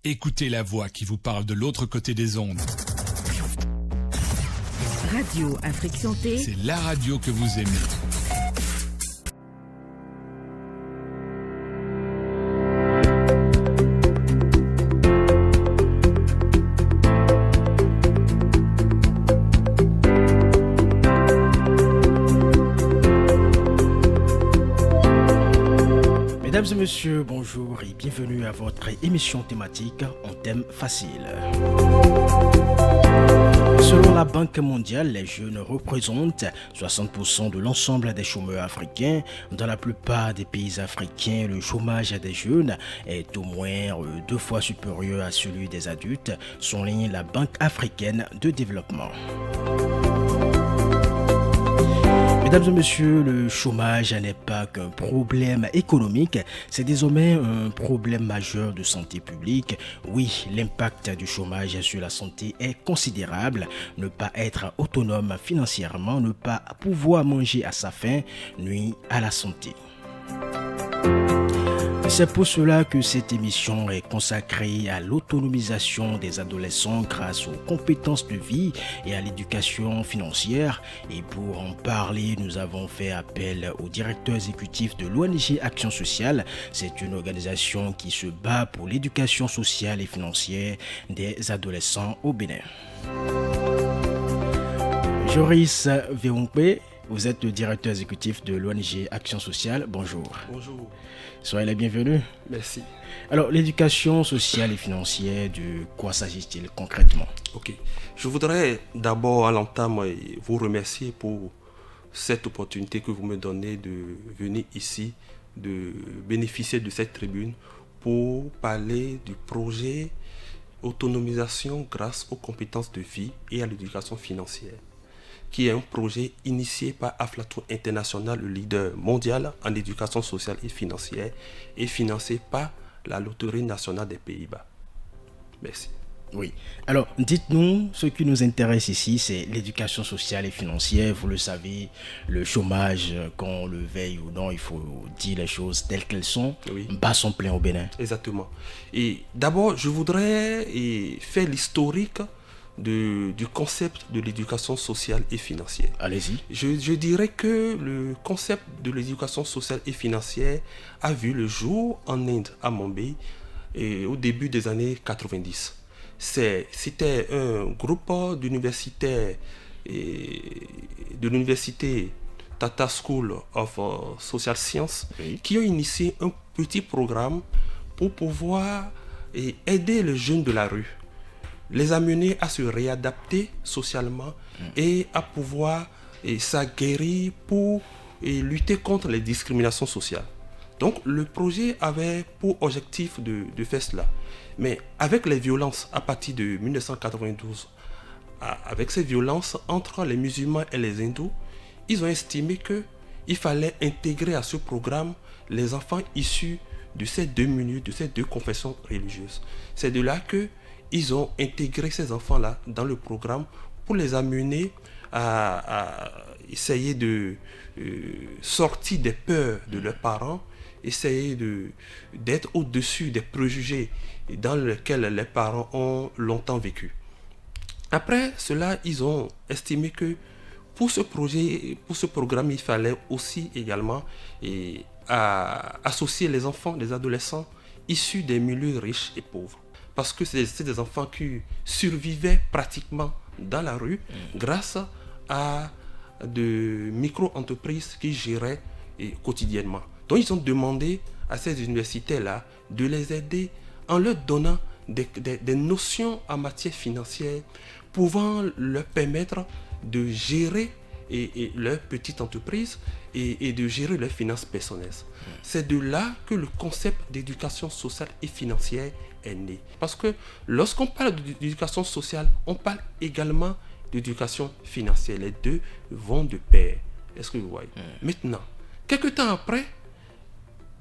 Écoutez la voix qui vous parle de l'autre côté des ondes. Radio Afrique Santé. C'est la radio que vous aimez. Mesdames et messieurs, bonjour et bienvenue à votre émission thématique en thème facile. Selon la Banque mondiale, les jeunes représentent 60% de l'ensemble des chômeurs africains. Dans la plupart des pays africains, le chômage des jeunes est au moins 2 fois supérieur à celui des adultes, souligne la Banque africaine de développement. Mesdames et messieurs, le chômage n'est pas qu'un problème économique, c'est désormais un problème majeur de santé publique. Oui, l'impact du chômage sur la santé est considérable. Ne pas être autonome financièrement, ne pas pouvoir manger à sa faim, nuit à la santé. C'est pour cela que cette émission est consacrée à l'autonomisation des adolescents grâce aux compétences de vie et à l'éducation financière. Et pour en parler, nous avons fait appel au directeur exécutif de l'ONG Action Sociale. C'est une organisation qui se bat pour l'éducation sociale et financière des adolescents au Bénin. Joris Veonkwe, vous êtes le directeur exécutif de l'ONG Action Sociale. Bonjour. Bonjour. Soyez les bienvenus. Merci. Alors, l'éducation sociale et financière, de quoi s'agit-il concrètement? Ok. Je voudrais d'abord à l'entame vous remercier pour cette opportunité que vous me donnez de venir ici, de bénéficier de cette tribune pour parler du projet autonomisation grâce aux compétences de vie et à l'éducation financière, qui est un projet initié par Aflatoon International, le leader mondial en éducation sociale et financière, et financé par la Loterie nationale des Pays-Bas. Merci. Oui. Alors, dites-nous, ce qui nous intéresse ici, c'est l'éducation sociale et financière. Vous le savez, le chômage, qu'on le veuille ou non, il faut dire les choses telles qu'elles sont. Oui. Bas sont pleins au Bénin. Exactement. Et d'abord, je voudrais faire l'historique du concept de l'éducation sociale et financière. Allez-y. Je dirais que le concept de l'éducation sociale et financière a vu le jour en Inde, à Mumbai, au début des années 90. C'était un groupe d'universitaires de l'université Tata School of Social Science, oui, qui ont initié un petit programme pour pouvoir aider les jeunes de la rue, les amener à se réadapter socialement et à pouvoir s'aguerrir pour lutter contre les discriminations sociales. Donc le projet avait pour objectif de faire cela. Mais avec les violences à partir de 1992, avec ces violences entre les musulmans et les hindous, ils ont estimé qu'il fallait intégrer à ce programme les enfants issus de ces deux milieux, de ces deux confessions religieuses. C'est de là qu'ils ont intégré ces enfants-là dans le programme pour les amener à essayer de sortir des peurs de leurs parents, essayer d'être au-dessus des préjugés dans lesquels les parents ont longtemps vécu. Après cela, ils ont estimé que pour ce projet, pour ce programme, il fallait aussi également associer les enfants, les adolescents issus des milieux riches et pauvres. Parce que c'est des enfants qui survivaient pratiquement dans la rue grâce à de micro-entreprises qui géraient quotidiennement. Donc ils ont demandé à ces universités-là de les aider en leur donnant des notions en matière financière pouvant leur permettre de gérer leur petite entreprise et de gérer leurs finances personnelles. C'est de là que le concept d'éducation sociale et financière est né. Parce que lorsqu'on parle d'éducation sociale, on parle également d'éducation financière. Les deux vont de pair. Est-ce que vous voyez? Maintenant, quelques temps après,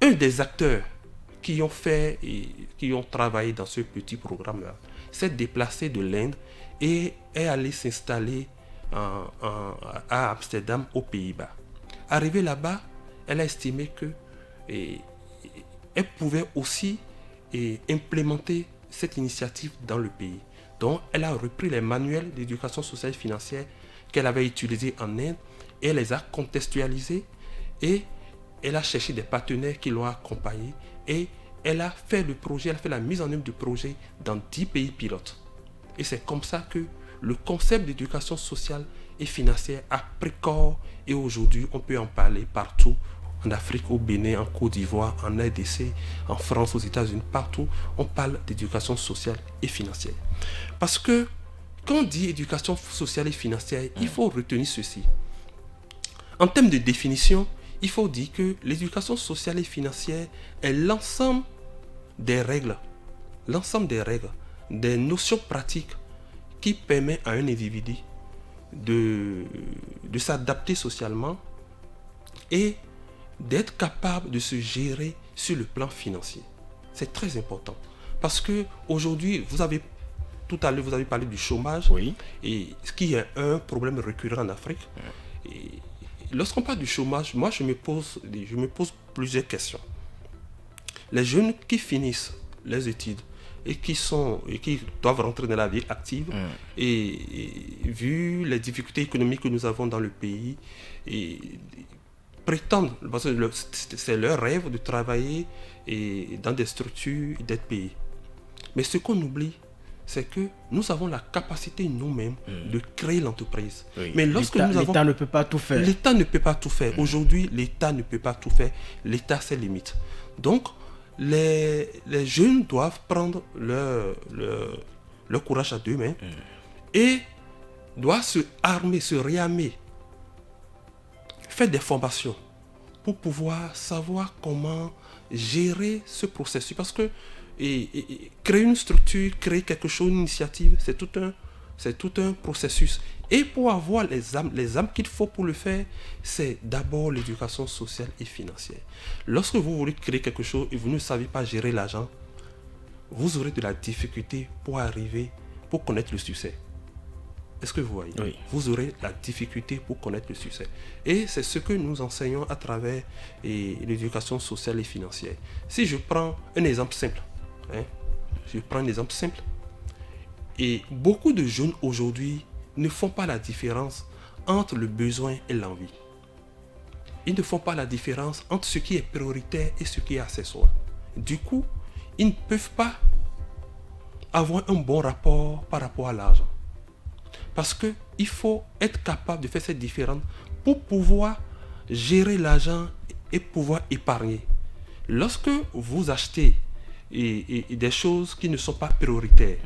un des acteurs qui ont travaillé dans ce petit programme-là s'est déplacé de l'Inde et est allé s'installer à Amsterdam, aux Pays-Bas. Arrivée là-bas, elle a estimé qu'elle pouvait aussi implémenter cette initiative dans le pays. Donc, elle a repris les manuels d'éducation sociale et financière qu'elle avait utilisés en Inde et elle les a contextualisés et elle a cherché des partenaires qui l'ont accompagnée et elle a fait le projet, elle a fait la mise en œuvre du projet dans 10 pays pilotes. Et c'est comme ça que le concept d'éducation sociale et financière a pris corps et aujourd'hui on peut en parler partout, en Afrique, au Bénin, en Côte d'Ivoire, en RDC, en France, aux États-Unis, partout, on parle d'éducation sociale et financière. Parce que quand on dit éducation sociale et financière, il faut retenir ceci. En termes de définition, il faut dire que l'éducation sociale et financière est l'ensemble des règles, des notions pratiques qui permettent à un individu de s'adapter socialement et d'être capable de se gérer sur le plan financier. C'est très important. Parce que aujourd'hui, tout à l'heure, vous avez parlé du chômage, Oui. et ce qui est un problème récurrent en Afrique. Et lorsqu'on parle du chômage, moi je me pose plusieurs questions. Les jeunes qui finissent les études et qui doivent rentrer dans la vie active, et vu les difficultés économiques que nous avons dans le pays, et prétendent, parce que c'est leur rêve de travailler dans des structures et d'être payés. Mais ce qu'on oublie, c'est que nous avons la capacité nous-mêmes de créer l'entreprise. Oui. Mais lorsque L'État ne peut pas tout faire. L'État ne peut pas tout faire. Aujourd'hui, l'État ne peut pas tout faire. L'État a ses limites. Donc, les jeunes doivent prendre leur courage à deux mains et doivent se armer, se réarmer, faire des formations pour pouvoir savoir comment gérer ce processus. Parce que créer une structure, créer quelque chose, une initiative, c'est tout un processus. Et pour avoir les âmes qu'il faut pour le faire, c'est d'abord l'éducation sociale et financière. Lorsque vous voulez créer quelque chose et vous ne savez pas gérer l'argent, vous aurez de la difficulté pour connaître le succès. Est-ce que vous voyez? Oui. Vous aurez la difficulté pour connaître le succès. Et c'est ce que nous enseignons à travers l'éducation sociale et financière. Si je prends un exemple simple, et beaucoup de jeunes aujourd'hui ne font pas la différence entre le besoin et l'envie. Ils ne font pas la différence entre ce qui est prioritaire et ce qui est accessoire. Du coup, ils ne peuvent pas avoir un bon rapport par rapport à l'argent. Parce qu'il faut être capable de faire cette différence pour pouvoir gérer l'argent et pouvoir épargner. Lorsque vous achetez des choses qui ne sont pas prioritaires,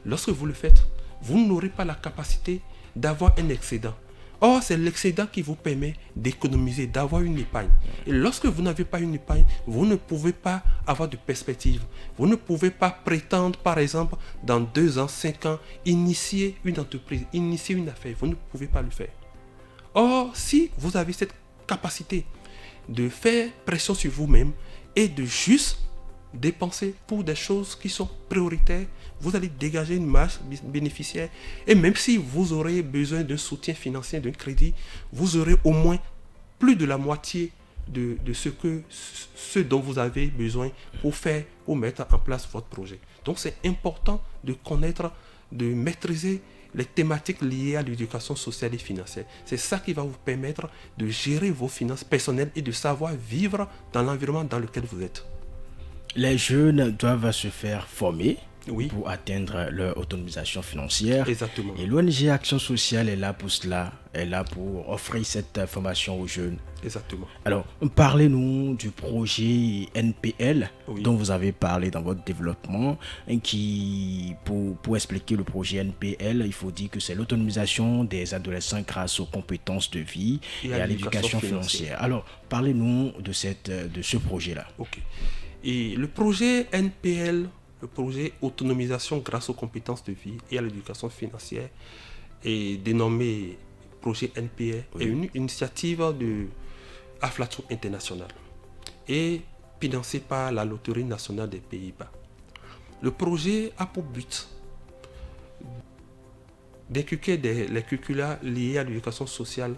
lorsque vous le faites, vous n'aurez pas la capacité d'avoir un excédent. Or, c'est l'excédent qui vous permet d'économiser, d'avoir une épargne. Et lorsque vous n'avez pas une épargne, vous ne pouvez pas avoir de perspective. Vous ne pouvez pas prétendre, par exemple, dans 2 ans, 5 ans, initier une entreprise, initier une affaire. Vous ne pouvez pas le faire. Or, si vous avez cette capacité de faire pression sur vous-même et de juste dépenser pour des choses qui sont prioritaires, vous allez dégager une masse bénéficiaire. Et même si vous aurez besoin d'un soutien financier, d'un crédit, vous aurez au moins plus de la moitié de ce dont vous avez besoin pour mettre en place votre projet. Donc c'est important de connaître, de maîtriser les thématiques liées à l'éducation sociale et financière. C'est ça qui va vous permettre de gérer vos finances personnelles et de savoir vivre dans l'environnement dans lequel vous êtes. Les jeunes doivent se faire former Oui. pour atteindre leur autonomisation financière. Exactement. Et l'ONG Action Sociale est là pour cela, est là pour offrir cette formation aux jeunes. Exactement. Alors, parlez-nous du projet NPL Oui. dont vous avez parlé dans votre développement. Pour expliquer le projet NPL, il faut dire que c'est l'autonomisation des adolescents grâce aux compétences de vie et à l'éducation financière. Alors, parlez-nous de ce projet-là. Ok. Et le projet NPL, le projet Autonomisation grâce aux compétences de vie et à l'éducation financière, est dénommé projet NPL, est une initiative de Aflatou International et financé par la Loterie nationale des Pays-Bas. Le projet a pour but d'inculquer les curricula liés à l'éducation sociale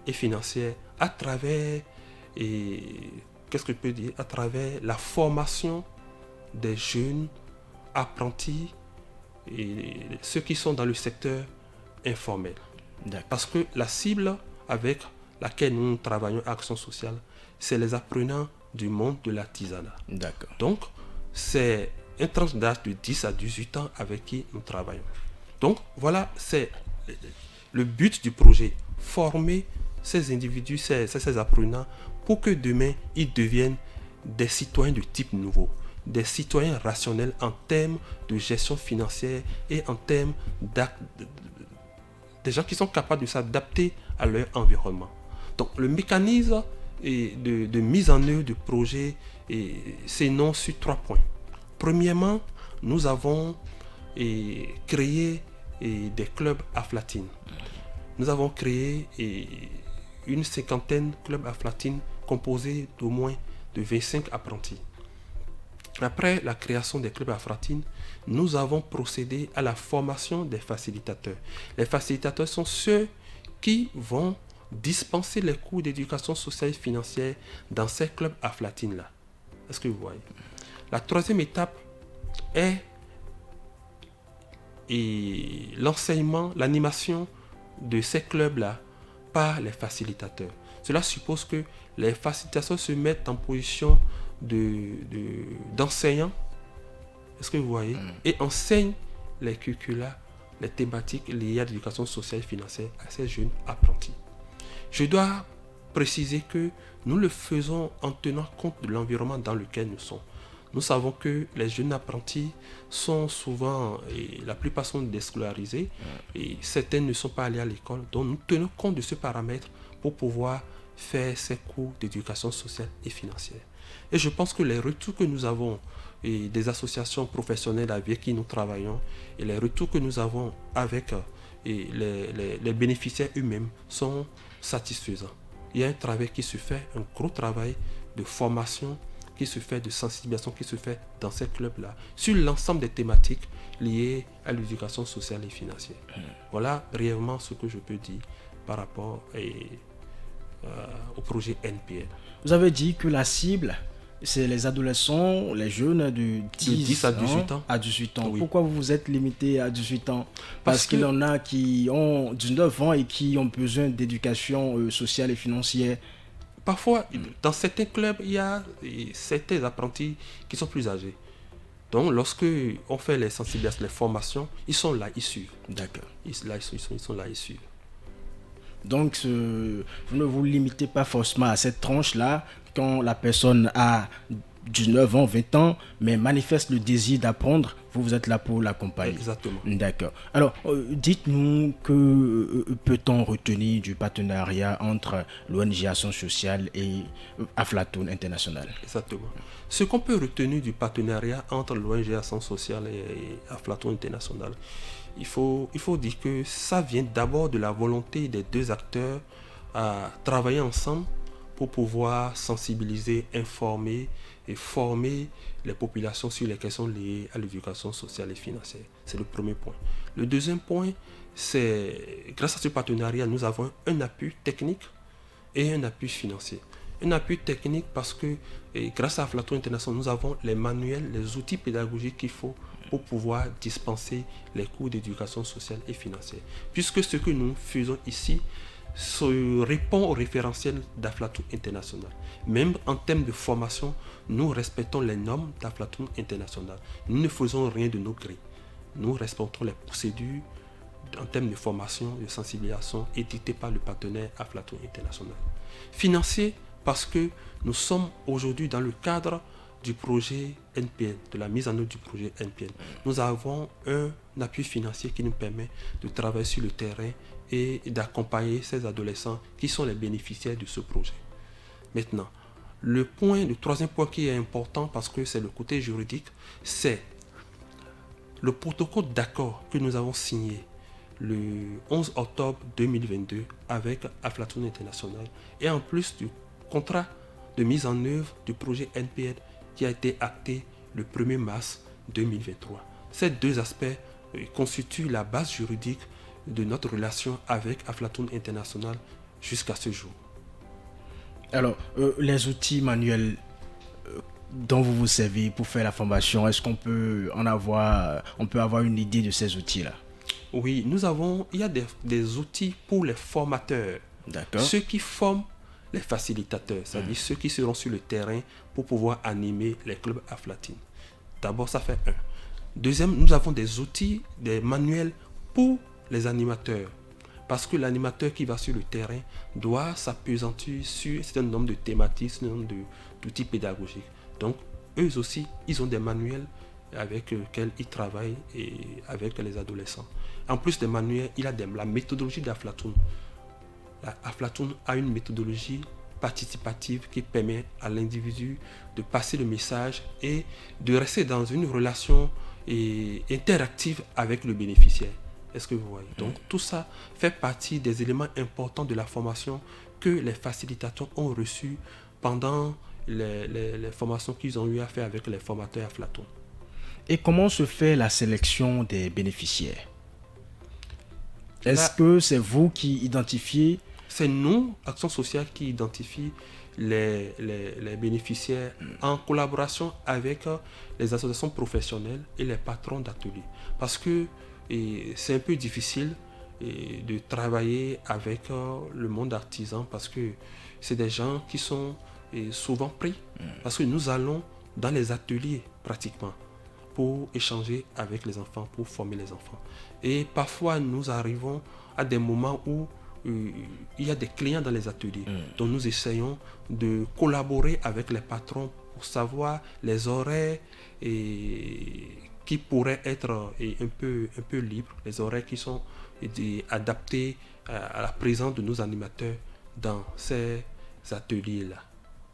et financière à travers, qu'est-ce que je peux dire, à travers la formation des jeunes apprentis et ceux qui sont dans le secteur informel. D'accord. Parce que la cible avec laquelle nous travaillons à Action sociale, c'est les apprenants du monde de l'artisanat. D'accord. Donc, c'est un tranche d'âge de 10 à 18 ans avec qui nous travaillons. Donc, voilà, c'est le but du projet. Former ces individus, ces apprenants, pour que demain, ils deviennent des citoyens de type nouveau, des citoyens rationnels en termes de gestion financière et en termes des gens qui sont capables de s'adapter à leur environnement. Donc, le mécanisme de mise en œuvre du projet s'énonce sur 3 points. Premièrement, nous avons créé des clubs Aflatine. Nous avons créé une 50aine de clubs Aflatine composés d'au moins de 25 apprentis. Après la création des clubs Aflatine, nous avons procédé à la formation des facilitateurs. Les facilitateurs sont ceux qui vont dispenser les cours d'éducation sociale et financière dans ces clubs Aflatine-là. Est-ce que vous voyez? La troisième étape est l'enseignement, l'animation de ces clubs-là par les facilitateurs. Cela suppose que les facilitateurs se mettent en position d'enseignants, est-ce que vous voyez, et enseignent les curricula, les thématiques liées à l'éducation sociale et financière à ces jeunes apprentis. Je dois préciser que nous le faisons en tenant compte de l'environnement dans lequel nous sommes. Nous savons que les jeunes apprentis sont souvent, et la plupart sont déscolarisés, et certains ne sont pas allés à l'école. Donc nous tenons compte de ce paramètre pour pouvoir faire ces cours d'éducation sociale et financière. Et je pense que les retours que nous avons et des associations professionnelles avec qui nous travaillons et les retours que nous avons avec les bénéficiaires eux-mêmes sont satisfaisants. Il y a un travail qui se fait, un gros travail de formation qui se fait, de sensibilisation qui se fait dans ces clubs-là, sur l'ensemble des thématiques liées à l'éducation sociale et financière. Voilà brièvement ce que je peux dire par rapport au projet NPL. Vous avez dit que la cible, c'est les adolescents, les jeunes de 10 à 18 ans. À 18 ans. Oui. Pourquoi vous vous êtes limité à 18 ans? Parce qu'il y en a qui ont 19 ans et qui ont besoin d'éducation sociale et financière. Parfois, dans certains clubs, il y a certains apprentis qui sont plus âgés. Donc, lorsque on fait les sensibilisations, les formations, ils sont là, ils suivent. D'accord. Ils sont là, ils suivent. Donc, vous ne vous limitez pas forcément à cette tranche-là quand la personne a 19 ans, 20 ans, mais manifeste le désir d'apprendre, vous êtes là pour l'accompagner. Exactement. D'accord. Alors, dites-nous que peut-on retenir du partenariat entre l'ONG Action Sociale et Aflatoon International? Exactement. Ce qu'on peut retenir du partenariat entre l'ONG Action Sociale et Aflatoon International, il faut dire que ça vient d'abord de la volonté des deux acteurs à travailler ensemble pour pouvoir sensibiliser, informer et former les populations sur les questions liées à l'éducation sociale et financière. C'est le premier point. Le deuxième point, c'est grâce à ce partenariat, nous avons un appui technique et un appui financier. Un appui technique parce que grâce à Aflatoon International, nous avons les manuels, les outils pédagogiques qu'il faut pour pouvoir dispenser les cours d'éducation sociale et financière. Puisque ce que nous faisons ici se répond au référentiel d'Aflatoon International. Même en termes de formation, nous respectons les normes d'Aflatoon International. Nous ne faisons rien de nos gré. Nous respectons les procédures en termes de formation, de sensibilisation éditées par le partenaire Aflatoon International. Financier, parce que nous sommes aujourd'hui dans le cadre du projet NPN, de la mise en œuvre du projet NPN. Nous avons un appui financier qui nous permet de travailler sur le terrain et d'accompagner ces adolescents qui sont les bénéficiaires de ce projet. Maintenant, le troisième point qui est important parce que c'est le côté juridique, c'est le protocole d'accord que nous avons signé le 11 octobre 2022 avec Aflatoon International et en plus du contrat de mise en œuvre du projet NPN qui a été acté le 1er mars 2023. Ces deux aspects constituent la base juridique de notre relation avec Aflatoon International jusqu'à ce jour. Alors, les outils manuels, dont vous vous servez pour faire la formation? Est-ce qu'on peut avoir une idée de ces outils-là? Oui, il y a des outils pour les formateurs. D'accord. Ceux qui forment les facilitateurs, c'est-à-dire ceux qui seront sur le terrain pour pouvoir animer les clubs Aflatine. D'abord, ça fait un. Deuxième, nous avons des outils, des manuels pour les animateurs. Parce que l'animateur qui va sur le terrain doit s'appesantir sur un certain nombre de thématiques, un certain nombre d'outils pédagogiques. Donc, eux aussi, ils ont des manuels avec lesquels ils travaillent et avec les adolescents. En plus des manuels, il y a la méthodologie d'Aflatoon. Aflatoon a une méthodologie participative qui permet à l'individu de passer le message et de rester dans une relation interactive avec le bénéficiaire. Est-ce que vous voyez? Donc tout ça fait partie des éléments importants de la formation que les facilitateurs ont reçus pendant les formations qu'ils ont eu à faire avec les formateurs Aflatoon. Et comment se fait la sélection des bénéficiaires? Est-ce que c'est vous qui identifiez? C'est nous, Action Sociale, qui identifie les bénéficiaires en collaboration avec les associations professionnelles et les patrons d'ateliers. Parce que c'est un peu difficile de travailler avec le monde artisan parce que c'est des gens qui sont souvent pris. Parce que nous allons dans les ateliers pratiquement pour échanger avec les enfants, pour former les enfants. Et parfois, nous arrivons à des moments où il y a des clients dans les ateliers. Donc nous essayons de collaborer avec les patrons pour savoir les horaires qui pourraient être un peu libres, les horaires qui sont adaptés à la présence de nos animateurs dans ces ateliers-là.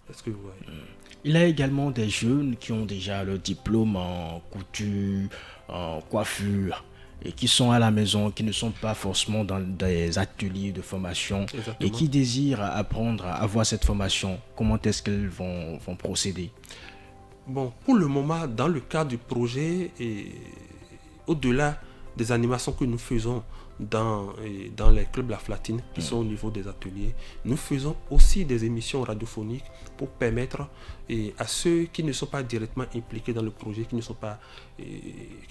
Est-ce que vous voyez? Il y a également des jeunes qui ont déjà le diplôme en couture, en coiffure, et qui sont à la maison, qui ne sont pas forcément dans des ateliers de formation. Exactement. Et qui désirent apprendre à avoir cette formation. Comment est-ce qu'ils vont procéder? Bon, pour le moment, dans le cadre du projet, et au-delà des animations que nous faisons dans les clubs Aflatine qui sont au niveau des ateliers, nous faisons aussi des émissions radiophoniques pour permettre à ceux qui ne sont pas directement impliqués dans le projet, qui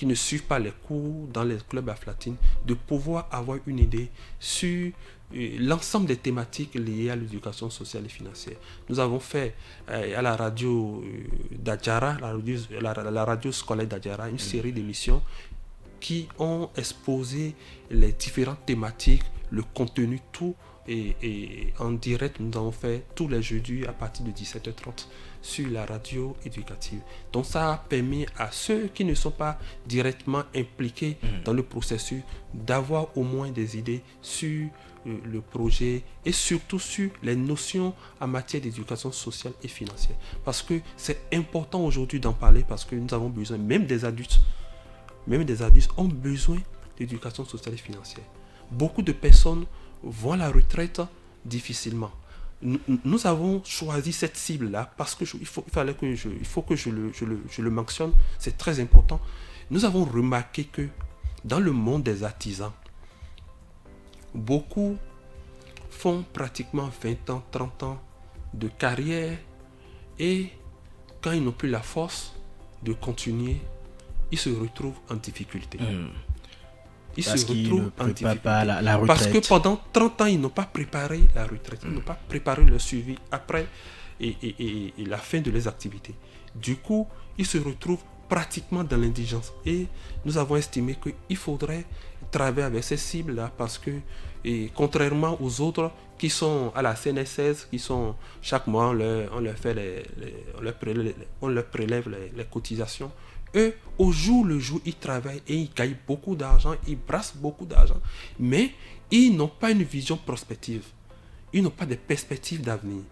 ne suivent pas les cours dans les clubs Aflatine, de pouvoir avoir une idée sur l'ensemble des thématiques liées à l'éducation sociale et financière. Nous avons fait à la radio d'Adjara, la radio scolaire d'Adjara, une série d'émissions qui ont exposé les différentes thématiques, le contenu, tout. Et en direct, nous avons fait tous les jeudis à partir de 17h30 sur la radio éducative. Donc ça a permis à ceux qui ne sont pas directement impliqués dans le processus d'avoir au moins des idées sur le projet et surtout sur les notions en matière d'éducation sociale et financière. Parce que c'est important aujourd'hui d'en parler parce que nous avons besoin, même des adultes ont besoin d'éducation sociale et financière. Beaucoup de personnes vont à la retraite difficilement. Nous avons choisi cette cible-là parce que il faut que je le mentionne, c'est très important. Nous avons remarqué que dans le monde des artisans, beaucoup font pratiquement 20 ans, 30 ans de carrière et quand ils n'ont plus la force de continuer, ils se retrouvent en difficulté. Parce qu'ils ne préparent pas la retraite. Parce que pendant 30 ans, ils n'ont pas préparé la retraite. Ils n'ont pas préparé le suivi après et la fin de leurs activités. Du coup, ils se retrouvent pratiquement dans l'indigence. Et nous avons estimé qu'il faudrait travailler avec ces cibles-là parce que, contrairement aux autres qui sont à la CNSS, qui sont chaque mois, on leur prélève les cotisations. Eux, au jour le jour, ils travaillent et ils gagnent beaucoup d'argent, ils brassent beaucoup d'argent, mais ils n'ont pas une vision prospective. Ils n'ont pas de perspectives d'avenir.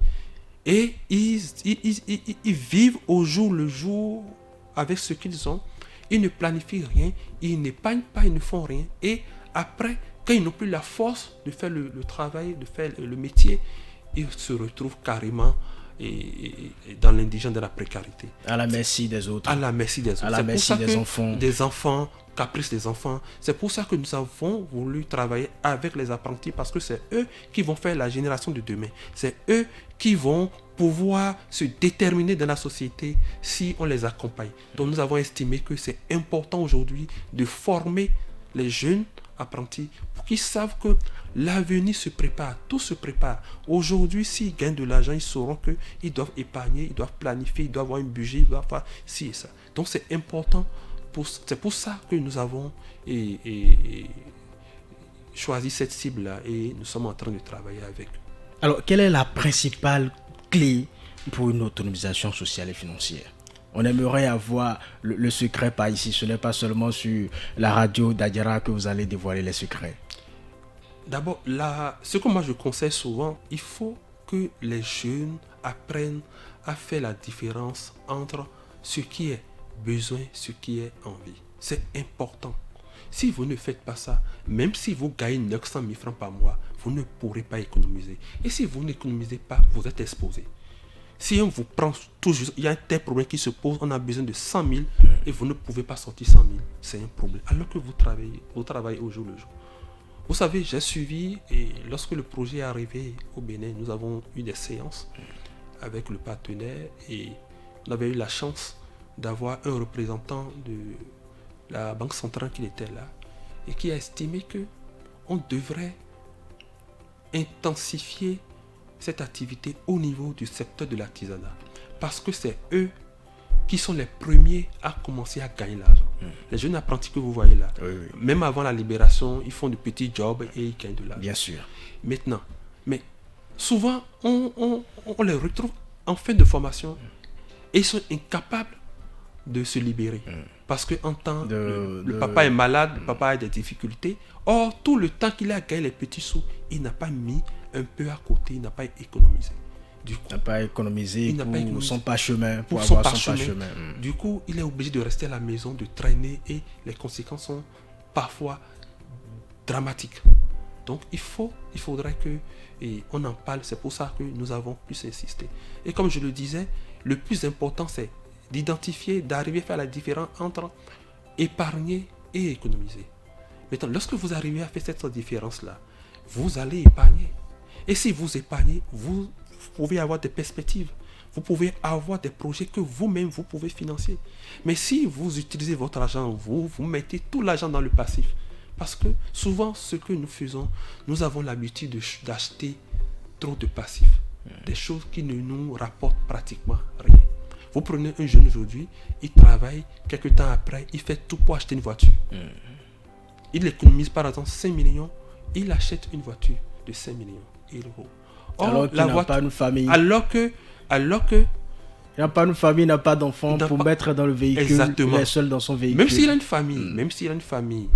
Et ils vivent au jour le jour avec ce qu'ils ont. Ils ne planifient rien, ils n'épargnent pas, ils ne font rien. Et après, quand ils n'ont plus la force de faire le travail, de faire le métier, ils se retrouvent carrément dans l'indigence, dans la précarité. À la merci des autres. À la merci des autres. À la merci des enfants. Des enfants, caprices des enfants. C'est pour ça que nous avons voulu travailler avec les apprentis, parce que c'est eux qui vont faire la génération de demain. C'est eux qui vont pouvoir se déterminer dans la société si on les accompagne. Donc nous avons estimé que c'est important aujourd'hui de former les jeunes apprentis pour qu'ils savent que l'avenir se prépare, tout se prépare. Aujourd'hui, s'ils gagnent de l'argent, ils sauront qu'ils doivent épargner, ils doivent planifier, ils doivent avoir un budget, ils doivent faire ci et ça. Donc c'est important, c'est pour ça que nous avons choisi cette cible-là et nous sommes en train de travailler avec eux. Alors, quelle est la principale clé pour une autonomisation sociale et financière? On aimerait avoir le secret par ici. Ce n'est pas seulement sur la radio d'Adiara que vous allez dévoiler les secrets. D'abord, ce que moi je conseille souvent, il faut que les jeunes apprennent à faire la différence entre ce qui est besoin, ce qui est envie. C'est important. Si vous ne faites pas ça, même si vous gagnez 900 000 francs par mois, vous ne pourrez pas économiser. Et si vous n'économisez pas, vous êtes exposé. Si on vous prend toujours, il y a un tel problème qui se pose, on a besoin de 100 000 et vous ne pouvez pas sortir 100 000, c'est un problème. Alors que vous travaillez au jour le jour. Vous savez, j'ai suivi, et lorsque le projet est arrivé au Bénin, nous avons eu des séances avec le partenaire et on avait eu la chance d'avoir un représentant de la Banque centrale qui était là et qui a estimé qu'on devrait intensifier cette activité au niveau du secteur de l'artisanat. Parce que c'est eux qui sont les premiers à commencer à gagner l'argent. Les jeunes apprentis que vous voyez là, même avant la libération, ils font de petits jobs et ils gagnent de l'argent. Bien sûr. Maintenant, mais souvent, on les retrouve en fin de formation et ils sont incapables de se libérer. Parce que en temps, le papa est malade, le papa a des difficultés. Or, tout le temps qu'il a gagné les petits sous, il n'a pas mis un peu à côté, il n'a pas économisé. Du coup, il n'a pas économisé pour son parchemin, pour son avoir son parchemin. Du coup, il est obligé de rester à la maison, de traîner et les conséquences sont parfois dramatiques. Donc, il faudrait qu'on en parle. C'est pour ça que nous avons plus insisté. Et comme je le disais, le plus important, c'est d'identifier, d'arriver à faire la différence entre épargner et économiser. Maintenant, lorsque vous arrivez à faire cette différence-là, vous allez épargner. Et si vous épargnez, vous pouvez avoir des perspectives. Vous pouvez avoir des projets que vous-même, vous pouvez financer. Mais si vous utilisez votre argent, vous mettez tout l'argent dans le passif. Parce que souvent, ce que nous faisons, nous avons l'habitude d'acheter trop de passifs. Des choses qui ne nous rapportent pratiquement rien. Vous prenez un jeune aujourd'hui, il travaille, quelques temps après, il fait tout pour acheter une voiture. Il économise par exemple 5 millions, il achète une voiture de 5 millions d'euros. Or, alors qu'il n'a pas une famille. Alors que il n'a pas une famille, il n'a pas d'enfant pour mettre dans le véhicule. Exactement. Il est seul dans son véhicule. Même s'il a une famille,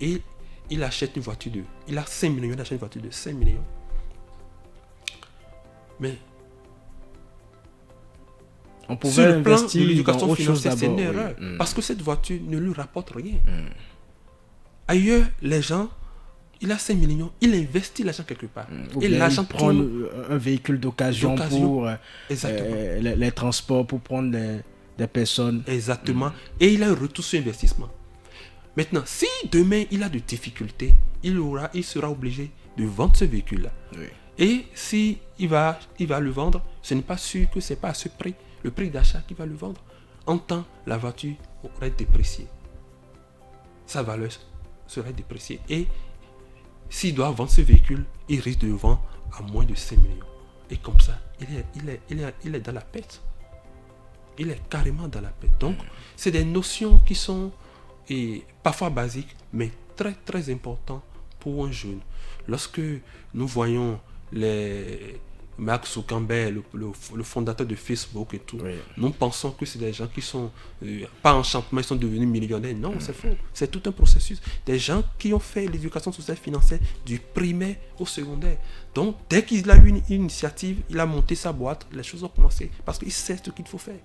et il achète une voiture il a 5 millions, il achète une voiture de 5 millions. Mais on pouvait investir de l'éducation dans autre chose financière, c'est une d'abord. erreur. Parce que cette voiture ne lui rapporte rien. Ailleurs, les gens, il a 5 millions, il investit l'argent quelque part. Ou et bien l'argent il prend un véhicule d'occasion pour les transports, pour prendre des personnes. Exactement. Et il a un retour sur investissement. Maintenant, si demain il a des difficultés, il sera obligé de vendre ce véhicule-là. Oui. Et si il va le vendre, ce n'est pas sûr que ce n'est pas à ce prix, le prix d'achat qu'il va le vendre. En temps, la voiture aurait déprécié. Sa valeur serait dépréciée. Et s'il doit vendre ce véhicule, il risque de le vendre à moins de 5 millions. Et comme ça, il est dans la perte. Il est carrément dans la perte. Donc, c'est des notions qui sont parfois basiques, mais très très importantes pour un jeune. Lorsque nous voyons Mark Zuckerberg, le fondateur de Facebook et tout, nous pensons que c'est des gens qui sont pas enchantement, ils sont devenus millionnaires. Non, c'est faux. C'est tout un processus. Des gens qui ont fait l'éducation sociale et financière du primaire au secondaire. Donc, dès qu'il a eu une initiative, il a monté sa boîte, les choses ont commencé. Parce qu'il sait ce qu'il faut faire.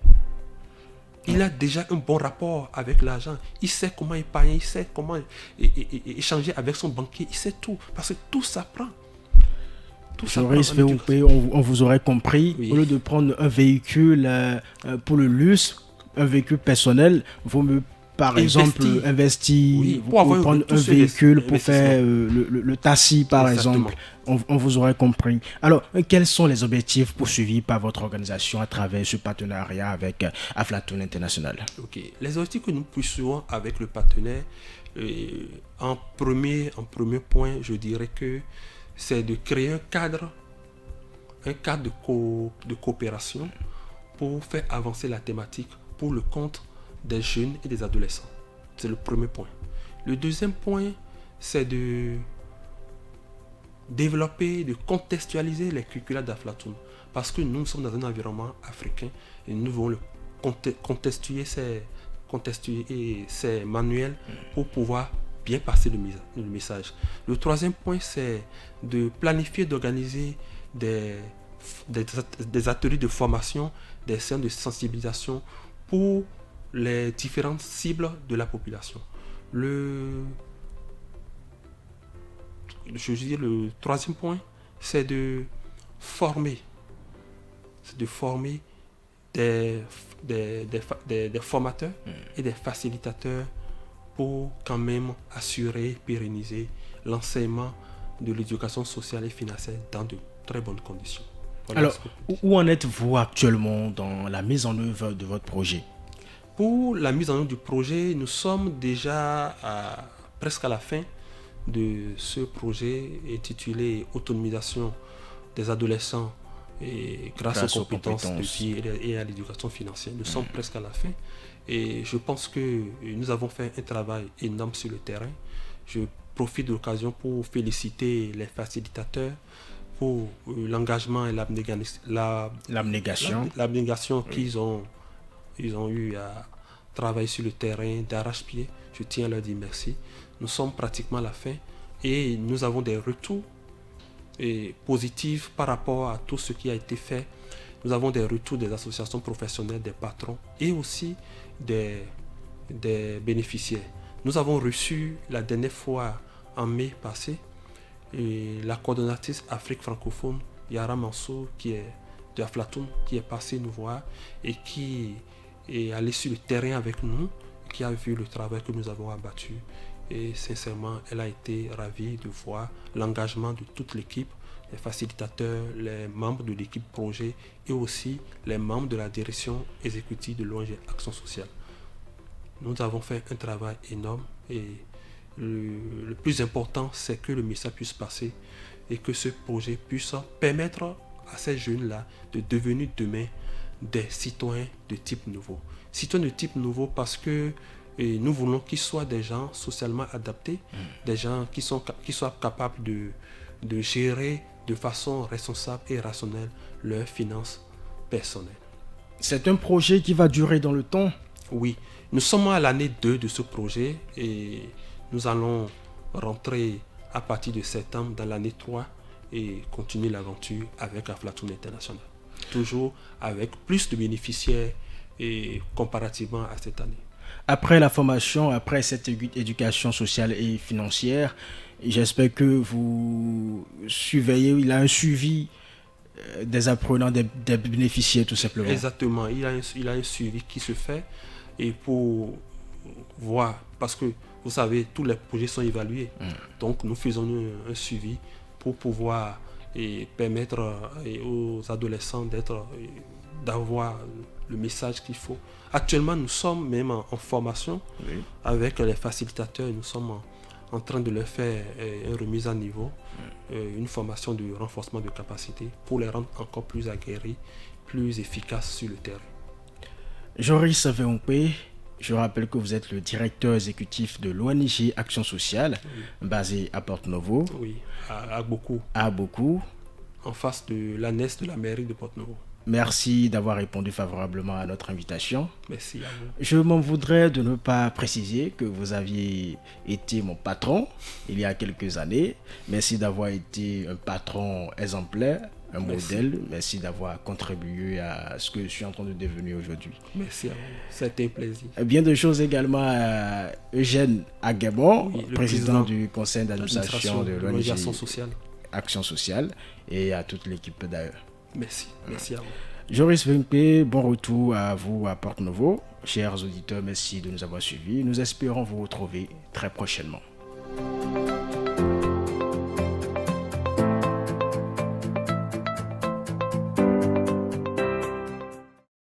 Il a déjà un bon rapport avec l'argent. Il sait comment épargner, il sait comment échanger avec son banquier. Il sait tout. Parce que tout s'apprend. Tout ça Joris prend en VOP, éducation. on vous aurait compris, Oui. au lieu de prendre un véhicule pour le luxe, un véhicule personnel, vaut mieux par exemple investir, Oui, vous pour avoir pouvez prendre tout un ce véhicule pour investissement. faire le taxi par Exactement. exemple. On vous aurait compris. Alors, quels sont les objectifs poursuivis par votre organisation à travers ce partenariat avec Aflatoon International? Ok. Les objectifs que nous poursuivons avec le partenaire, en premier point, je dirais que c'est de créer un cadre de coopération pour faire avancer la thématique pour le compte des jeunes et des adolescents. C'est le premier point. Le deuxième point, c'est de développer, de contextualiser les curricula d'Aflatoon. Parce que nous sommes dans un environnement africain et nous voulons le contextualiser ces manuels pour pouvoir bien passer le message. Le troisième point, c'est de planifier, d'organiser des ateliers de formation, des séances de sensibilisation pour les différentes cibles de la population. Le troisième point, c'est de former des formateurs et des facilitateurs pour quand même assurer, pérenniser l'enseignement de l'éducation sociale et financière dans de très bonnes conditions. Voilà. Alors, où en êtes-vous actuellement dans la mise en œuvre de votre projet? Pour la mise en œuvre du projet, nous sommes déjà presque à la fin de ce projet intitulé Autonomisation des adolescents et grâce aux compétences de vie et à l'éducation financière. Nous sommes presque à la fin et je pense que nous avons fait un travail énorme sur le terrain. Je profite de l'occasion pour féliciter les facilitateurs pour l'engagement et l'abnégation qu'ils ont eu à travailler sur le terrain d'arrache-pied. Je tiens à leur dire merci. Nous sommes pratiquement à la fin et nous avons des retours positifs par rapport à tout ce qui a été fait. Nous avons des retours des associations professionnelles, des patrons et aussi des bénéficiaires. Nous avons reçu la dernière fois en mai passé la coordonnatrice Afrique francophone Yara Mansour qui est de Aflatoon qui est passée nous voir et qui est allée sur le terrain avec nous, qui a vu le travail que nous avons abattu. Et sincèrement, elle a été ravie de voir l'engagement de toute l'équipe, les facilitateurs, les membres de l'équipe projet et aussi les membres de la direction exécutive de l'ONG Action Sociale. Nous avons fait un travail énorme et le plus important, c'est que le message puisse passer et que ce projet puisse permettre à ces jeunes-là de devenir demain des citoyens de type nouveau. Citoyens de type nouveau parce que nous voulons qu'ils soient des gens socialement adaptés, des gens qui soient capables de gérer de façon responsable et rationnelle leurs finances personnelles. C'est un projet qui va durer dans le temps? Oui, nous sommes à l'année 2 de ce projet et nous allons rentrer à partir de septembre dans l'année 3 et continuer l'aventure avec Aflatoon International. Toujours avec plus de bénéficiaires et comparativement à cette année. Après la formation, après cette éducation sociale et financière, j'espère que vous surveillez, il a un suivi des apprenants, des bénéficiaires tout simplement. Exactement, il a un suivi qui se fait et pour voir, parce que vous savez, tous les projets sont évalués. Donc nous faisons un suivi pour pouvoir permettre aux adolescents d'avoir le message qu'il faut. Actuellement, nous sommes même en formation avec les facilitateurs. Nous sommes en train de leur faire une remise à niveau, une formation de renforcement de capacité pour les rendre encore plus aguerris, plus efficaces sur le terrain. Joris VOP, je rappelle que vous êtes le directeur exécutif de l'ONG Action Sociale, basée à Porto-Novo. Oui, à beaucoup. À beaucoup. En face de l'ANES de la mairie de Porto-Novo. Merci d'avoir répondu favorablement à notre invitation. Merci à vous. Je m'en voudrais de ne pas préciser que vous aviez été mon patron il y a quelques années. Merci d'avoir été un patron exemplaire, un modèle. Merci d'avoir contribué à ce que je suis en train de devenir aujourd'hui. Merci à vous. C'était un plaisir. Bien de choses également à Eugène Aguebon, président du conseil d'administration de l'ONG Action Sociale. Action Sociale et à toute l'équipe d'ailleurs. Merci à vous. Joris Vempe, bon retour à vous à Porto Novo. Chers auditeurs, merci de nous avoir suivis. Nous espérons vous retrouver très prochainement.